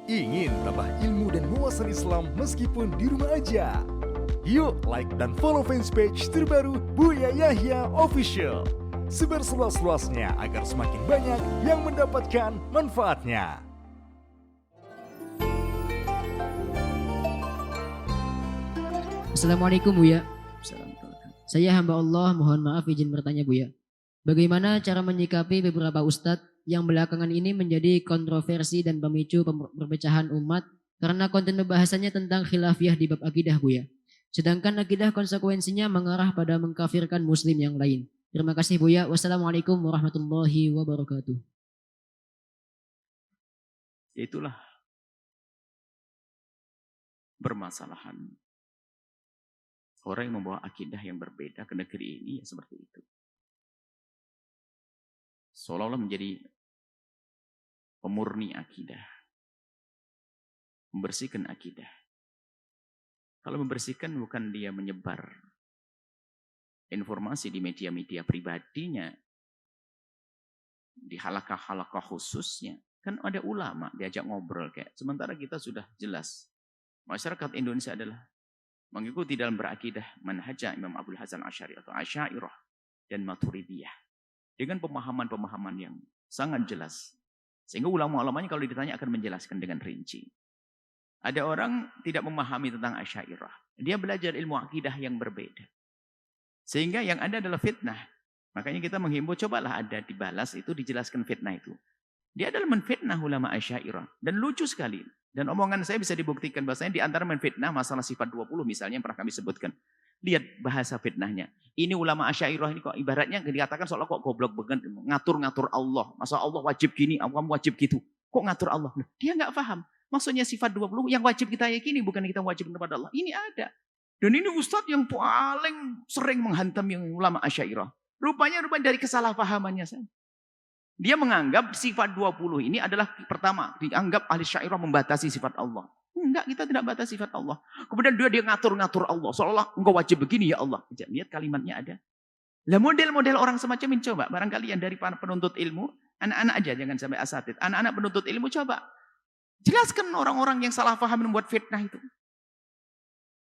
Ingin tambah ilmu dan wawasan Islam meskipun di rumah aja? Yuk like dan follow fanpage terbaru Buya Yahya Official. Sebar seluas-luasnya agar semakin banyak yang mendapatkan manfaatnya. Assalamualaikum Buya. Saya hamba Allah, mohon maaf izin bertanya Buya. Bagaimana cara menyikapi beberapa ustadz yang belakangan ini menjadi kontroversi dan pemicu perpecahan umat karena konten pembahasannya tentang khilafiyah di bab akidah Buya. Sedangkan akidah konsekuensinya mengarah pada mengkafirkan muslim yang lain. Terima kasih Buya. Wassalamualaikum warahmatullahi wabarakatuh. Itulah permasalahan. Orang yang membawa akidah yang berbeda ke negeri ini ya seperti itu. Seolah-olah menjadi pemurni akidah. Membersihkan akidah. Kalau membersihkan bukan dia menyebar informasi di media-media pribadinya. Di halakah-halakah khususnya. Kan ada ulama diajak ngobrol kayak. Sementara kita sudah jelas. Masyarakat Indonesia adalah mengikuti dalam berakidah manhaj Imam Abdul Hasan Asy'ari atau Asy'ariyah dan Maturidiyah. Dengan pemahaman-pemahaman yang sangat jelas. Sehingga ulama-ulamanya kalau ditanya akan menjelaskan dengan rinci. Ada orang tidak memahami tentang Asy'ariyah. Dia belajar ilmu akidah yang berbeda. Sehingga yang ada adalah fitnah. Makanya kita menghimbau cobalah ada dibalas itu dijelaskan fitnah itu. Dia adalah menfitnah ulama Asy'ariyah. Dan lucu sekali. Dan omongan saya bisa dibuktikan bahasanya di antara menfitnah masalah sifat 20 misalnya yang pernah kami sebutkan. Lihat bahasa fitnahnya. Ini ulama Asy'ariyah ini kok ibaratnya dikatakan seolah kok goblok banget ngatur-ngatur Allah. Masa Allah wajib gini, kamu wajib gitu. Kok ngatur Allah? Dia nggak paham. Maksudnya sifat 20 yang wajib kita yakini bukan kita wajib kepada Allah. Ini ada. Dan ini ustadz yang paling sering menghantam yang ulama Asy'ariyah. Rupanya dari kesalahpahamannya saja. Dia menganggap sifat 20 ini adalah pertama. Dianggap ahli Asy'ariyah membatasi sifat Allah. Enggak, kita tidak batasi sifat Allah. Kemudian dia ngatur-ngatur Allah. Seolah engkau wajib begini ya Allah. Lihat kalimatnya ada. Lah model-model orang semacam ini coba. Barangkali yang dari penuntut ilmu. Anak-anak aja, jangan sampai asatid. Anak-anak penuntut ilmu coba. Jelaskan orang-orang yang salah paham membuat fitnah itu.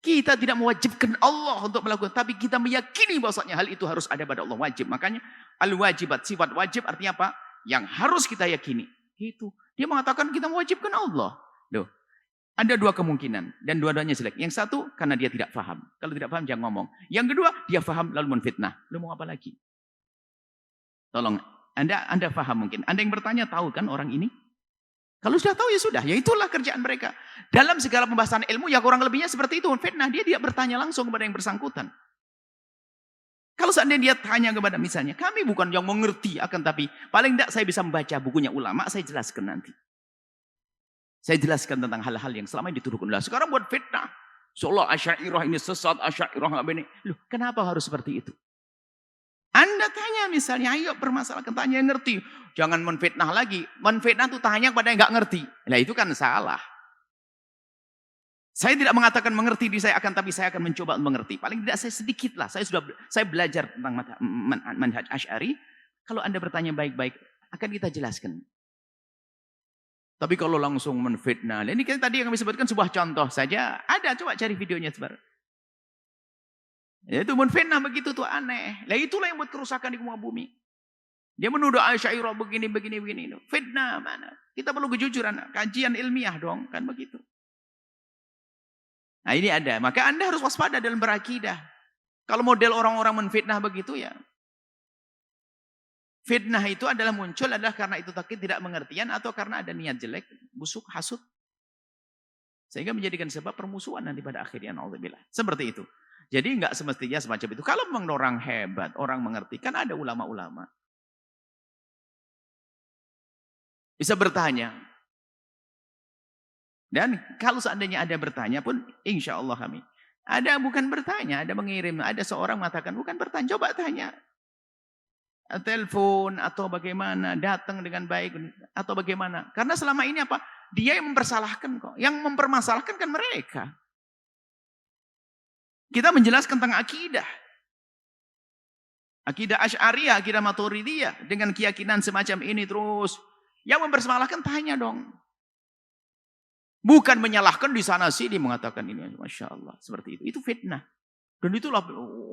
Kita tidak mewajibkan Allah untuk melakukan. Tapi kita meyakini bahwasanya hal itu harus ada pada Allah. Wajib. Makanya al-wajibat. Sifat wajib artinya apa? Yang harus kita yakini. Gitu. Dia mengatakan kita mewajibkan Allah. Loh. Ada dua kemungkinan. Dan dua-duanya jelek. Yang satu, karena dia tidak paham. Kalau tidak paham, jangan ngomong. Yang kedua, dia paham lalu menfitnah. Lu mau apa lagi? Tolong. Anda paham mungkin. Anda yang bertanya, tahu kan orang ini? Kalau sudah tahu ya sudah. Ya itulah kerjaan mereka. Dalam segala pembahasan ilmu, ya kurang lebihnya seperti itu. Fitnah, dia tidak bertanya langsung kepada yang bersangkutan. Kalau seandainya dia tanya kepada misalnya, kami bukan yang mengerti, akan tapi paling tidak saya bisa membaca bukunya ulama, saya jelaskan nanti. Saya jelaskan tentang hal-hal yang selama ini dituduhkan. Lah sekarang buat fitnah. Seolah Asy'ariyah ini sesat, Asy'ariyah nggak begini. Loh, kenapa harus seperti itu? Anda tanya misalnya, ayo permasalahkan, tanya yang ngerti. Jangan menfitnah lagi. Menfitnah itu tanya kepada yang nggak ngerti. Nah itu kan salah. Saya tidak mengatakan mengerti di saya akan, tapi saya akan mencoba mengerti. Paling tidak saya sedikit lah. Saya belajar tentang manhaj Asy'ari. Kalau Anda bertanya baik-baik, akan kita jelaskan. Tapi kalau langsung menfitnah, ini kan tadi yang kami sebutkan sebuah contoh saja. Ada, coba cari videonya sebentar. Itu menfitnah begitu tuh aneh. Lah itulah yang buat kerusakan di muka bumi. Dia menuduh Asy'ariyah begini. Fitnah mana? Kita perlu kejujuran, kajian ilmiah dong, kan begitu. Nah ini ada, maka Anda harus waspada dalam berakidah. Kalau model orang-orang menfitnah begitu ya. Fitnah itu adalah karena itu tidak mengertian atau karena ada niat jelek, busuk, hasut. Sehingga menjadikan sebab permusuhan nanti pada akhirnya. Na'udzubillah. Seperti itu. Jadi enggak semestinya semacam itu. Kalau memang orang hebat, orang mengerti, kan ada ulama-ulama. Bisa bertanya. Dan kalau seandainya ada bertanya pun, insya Allah kami. Ada bukan bertanya, ada mengirim. Ada seorang mengatakan, bukan bertanya, coba tanya. Telepon atau bagaimana, datang dengan baik atau bagaimana. Karena selama ini apa? Dia yang mempersalahkan kok. Yang mempermasalahkan kan mereka. Kita menjelaskan tentang akidah. Akidah Asy'ariyah, akidah Maturidiyah. Dengan keyakinan semacam ini terus. Yang mempermasalahkan tanya dong. Bukan menyalahkan di sana sini mengatakan ini. Masya Allah. Seperti itu. Itu fitnah. Dan itulah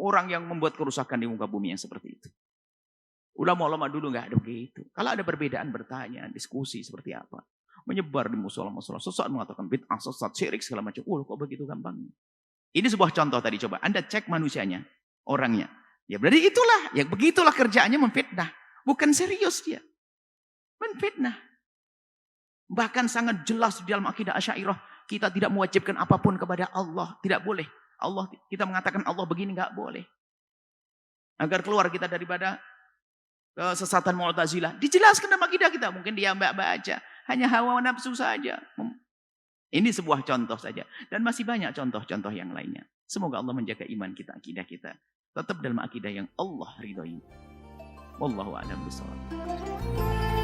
orang yang membuat kerusakan di muka bumi yang seperti itu. Ulama-ulama dulu nggak ada begitu. Kalau ada perbedaan bertanya, diskusi seperti apa. Menyebar di musola-musola. Sesaat mengatakan bid'ah, sesat, syirik segala macam. Kok begitu gampangnya. Ini sebuah contoh tadi, coba Anda cek manusianya, orangnya. Ya berarti itulah, ya begitulah kerjaannya memfitnah. Bukan serius dia. Menfitnah. Bahkan sangat jelas di dalam akidah Asy'ariyah, kita tidak mewajibkan apapun kepada Allah, tidak boleh. Allah, kita mengatakan Allah begini nggak boleh. Agar keluar kita daripada kesesatan Mu'tazilah. Dijelaskan dalam akidah kita, mungkin dia mbak-mbak aja, hanya hawa nafsu saja. Ini sebuah contoh saja. Dan masih banyak contoh-contoh yang lainnya. Semoga Allah menjaga iman kita, akidah kita. Tetap dalam akidah yang Allah ridhoi. Wallahu a'lam bishawab.